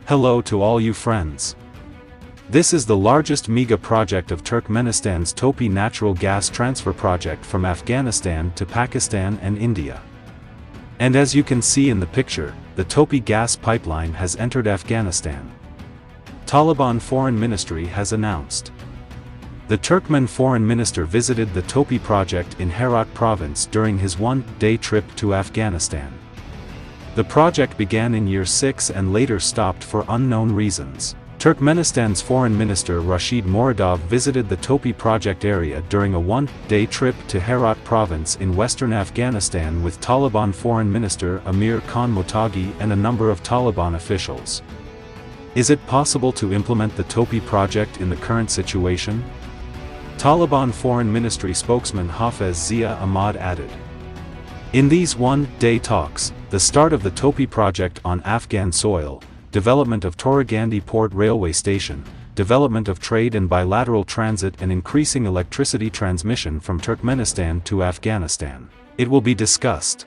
Hello to all you friends. This is the largest mega project of Turkmenistan's TOPI natural gas transfer project from Afghanistan to Pakistan and India. And as you can see in the picture, the TOPI gas pipeline has entered Afghanistan. Taliban Foreign Ministry has announced. The Turkmen Foreign Minister visited the TOPI project in Herat province during his one-day trip to Afghanistan. The project began in year 6 and later stopped for unknown reasons. Turkmenistan's Foreign Minister Rashid Muradov visited the TOPI project area during a one-day trip to Herat province in western Afghanistan with Taliban Foreign Minister Amir Khan Motagi and a number of Taliban officials. Is it possible to implement the TOPI project in the current situation? Taliban Foreign Ministry spokesman Hafez Zia Ahmad added. In these one-day talks, the start of the TOPI project on Afghan soil, development of Toragandi Port Railway Station, development of trade and bilateral transit and increasing electricity transmission from Turkmenistan to Afghanistan, it will be discussed.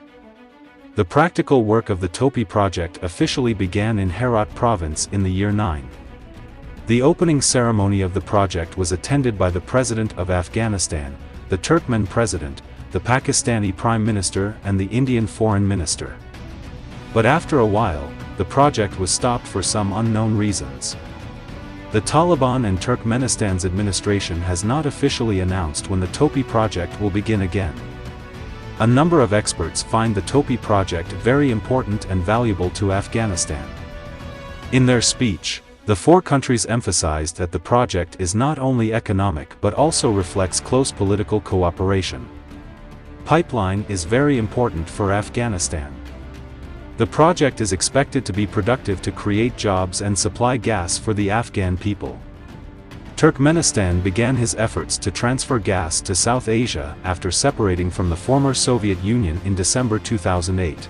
The practical work of the TOPI project officially began in Herat province in the year 9. The opening ceremony of the project was attended by the President of Afghanistan, the Turkmen President, the Pakistani Prime Minister and the Indian Foreign Minister. But after a while, the project was stopped for some unknown reasons. The Taliban and Turkmenistan's administration has not officially announced when the TOPI project will begin again. A number of experts find the TOPI project very important and valuable to Afghanistan. In their speech, the four countries emphasized that the project is not only economic but also reflects close political cooperation. Pipeline is very important for Afghanistan. The project is expected to be productive to create jobs and supply gas for the Afghan people. Turkmenistan began his efforts to transfer gas to South Asia after separating from the former Soviet Union in December 2008.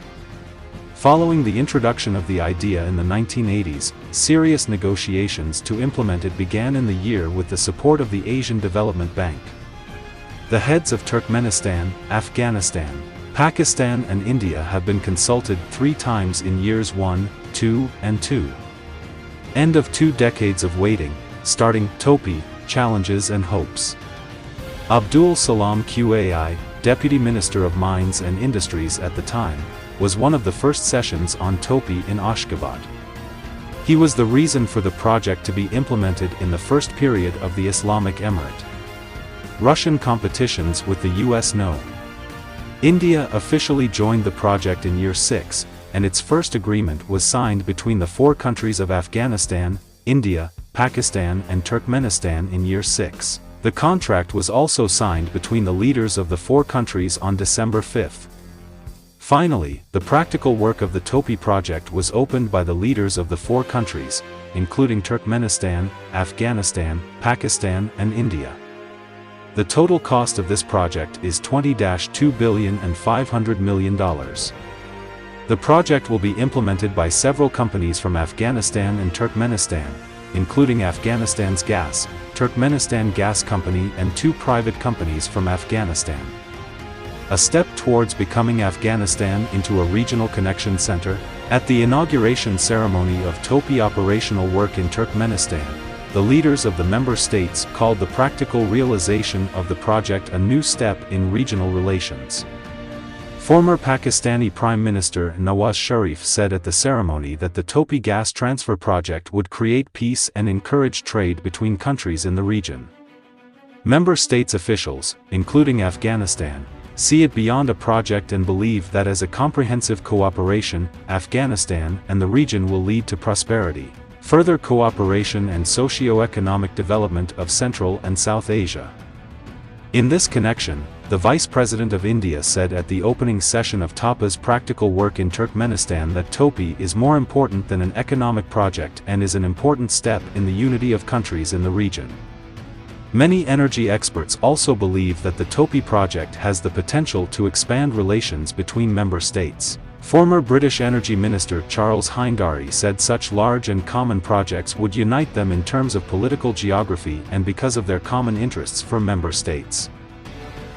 Following the introduction of the idea in the 1980s, serious negotiations to implement it began in the year with the support of the Asian Development Bank. The heads of Turkmenistan, Afghanistan, Pakistan and India have been consulted 3 times in years 1, 2, and 2. End of 2 decades of waiting, starting TOPI, Challenges and Hopes. Abdul Salam Qai, Deputy Minister of Mines and Industries at the time, was one of the first sessions on TOPI in Ashgabat. He was the reason for the project to be implemented in the first period of the Islamic Emirate. Russian competitions with the US No. India officially joined the project in year 6, and its first agreement was signed between the 4 countries of Afghanistan, India, Pakistan and Turkmenistan in year 6. The contract was also signed between the leaders of the 4 countries on December 5. Finally, the practical work of the TOPI project was opened by the leaders of the 4 countries, including Turkmenistan, Afghanistan, Pakistan and India. The total cost of this project is $20-2 billion and $500 million. The project will be implemented by several companies from Afghanistan and Turkmenistan, including Afghanistan's Gas, Turkmenistan Gas Company and 2 private companies from Afghanistan. A step towards becoming Afghanistan into a regional connection center. At the inauguration ceremony of TOPI operational work in Turkmenistan, the leaders of the member states called the practical realization of the project a new step in regional relations. Former Pakistani Prime Minister Nawaz Sharif said at the ceremony that the TOPI gas transfer project would create peace and encourage trade between countries in the region. Member states officials, including Afghanistan, see it beyond a project and believe that as a comprehensive cooperation, Afghanistan and the region will lead to prosperity, further cooperation and socio-economic development of Central and South Asia. In this connection, the Vice President of India said at the opening session of TOPI's practical work in Turkmenistan that TOPI is more important than an economic project and is an important step in the unity of countries in the region. Many energy experts also believe that the TOPI project has the potential to expand relations between member states. Former British Energy Minister Charles Hindari said such large and common projects would unite them in terms of political geography and because of their common interests for member states.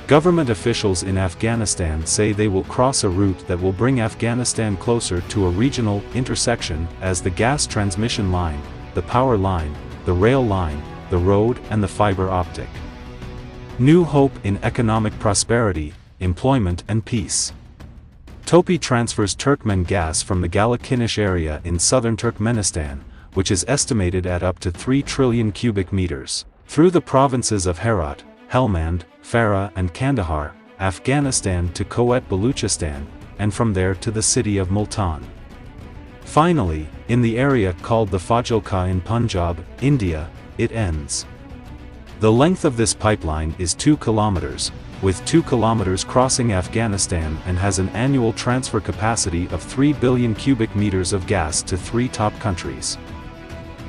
Government officials in Afghanistan say they will cross a route that will bring Afghanistan closer to a regional intersection as the gas transmission line, the power line, the rail line, the road and the fiber optic. New hope in economic prosperity, employment and peace. TOPI transfers Turkmen gas from the Galakinish area in southern Turkmenistan, which is estimated at up to 3 trillion cubic meters, through the provinces of Herat, Helmand, Farah and Kandahar, Afghanistan to Koet Baluchistan, and from there to the city of Multan. Finally, in the area called the Fazilka in Punjab, India, it ends. The length of this pipeline is 2 kilometers, with 2 kilometers crossing Afghanistan and has an annual transfer capacity of 3 billion cubic meters of gas to 3 top countries.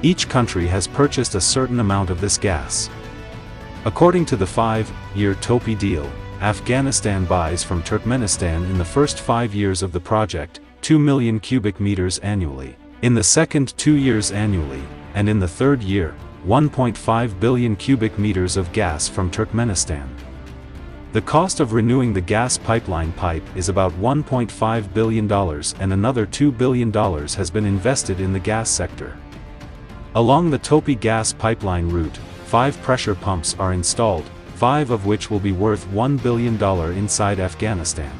Each country has purchased a certain amount of this gas. According to the 5-year TOPI deal, Afghanistan buys from Turkmenistan in the first 5 years of the project, 2 million cubic meters annually, in the second 2 years annually, and in the third year, 1.5 billion cubic meters of gas from Turkmenistan. The cost of renewing the gas pipeline pipe is about $1.5 billion and another $2 billion has been invested in the gas sector. Along the TOPI gas pipeline route, 5 pressure pumps are installed, 5 of which will be worth $1 billion inside Afghanistan.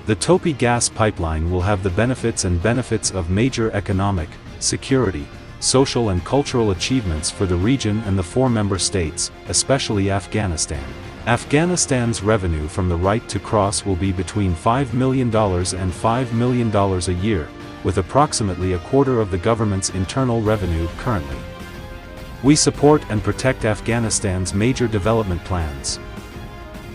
The TOPI gas pipeline will have the benefits of major economic, security, social and cultural achievements for the region and the 4 member states, especially Afghanistan. Afghanistan's revenue from the right to cross will be between $5 million and $5 million a year, with approximately a quarter of the government's internal revenue currently. We support and protect Afghanistan's major development plans.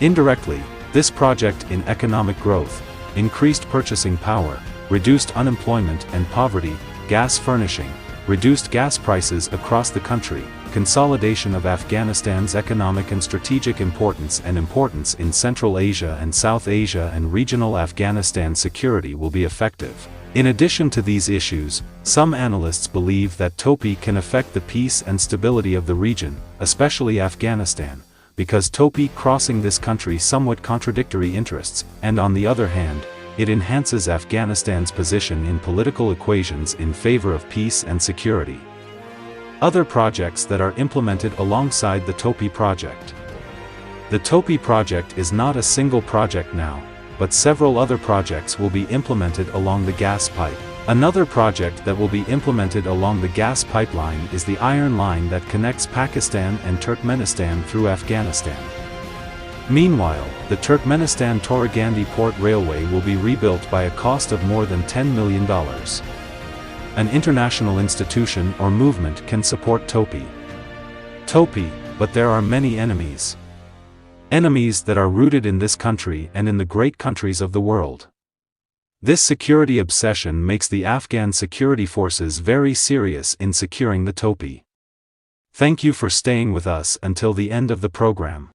Indirectly, this project in economic growth, increased purchasing power, reduced unemployment and poverty, gas furnishing, reduced gas prices across the country, consolidation of Afghanistan's economic and strategic importance in Central Asia and South Asia and regional Afghanistan security will be effective. In addition to these issues, some analysts believe that TOPI can affect the peace and stability of the region, especially Afghanistan, because TOPI crossing this country somewhat contradictory interests, and on the other hand, it enhances Afghanistan's position in political equations in favor of peace and security. Other projects that are implemented alongside the TOPI project. The TOPI project is not a single project now, but several other projects will be implemented along the gas pipe. Another project that will be implemented along the gas pipeline is the iron line that connects Pakistan and Turkmenistan through Afghanistan. Meanwhile, the Turkmenistan-Toragandi Port Railway will be rebuilt by a cost of more than $10 million. An international institution or movement can support TOPI. TOPI, but there are many enemies. Enemies that are rooted in this country and in the great countries of the world. This security obsession makes the Afghan security forces very serious in securing the TOPI. Thank you for staying with us until the end of the program.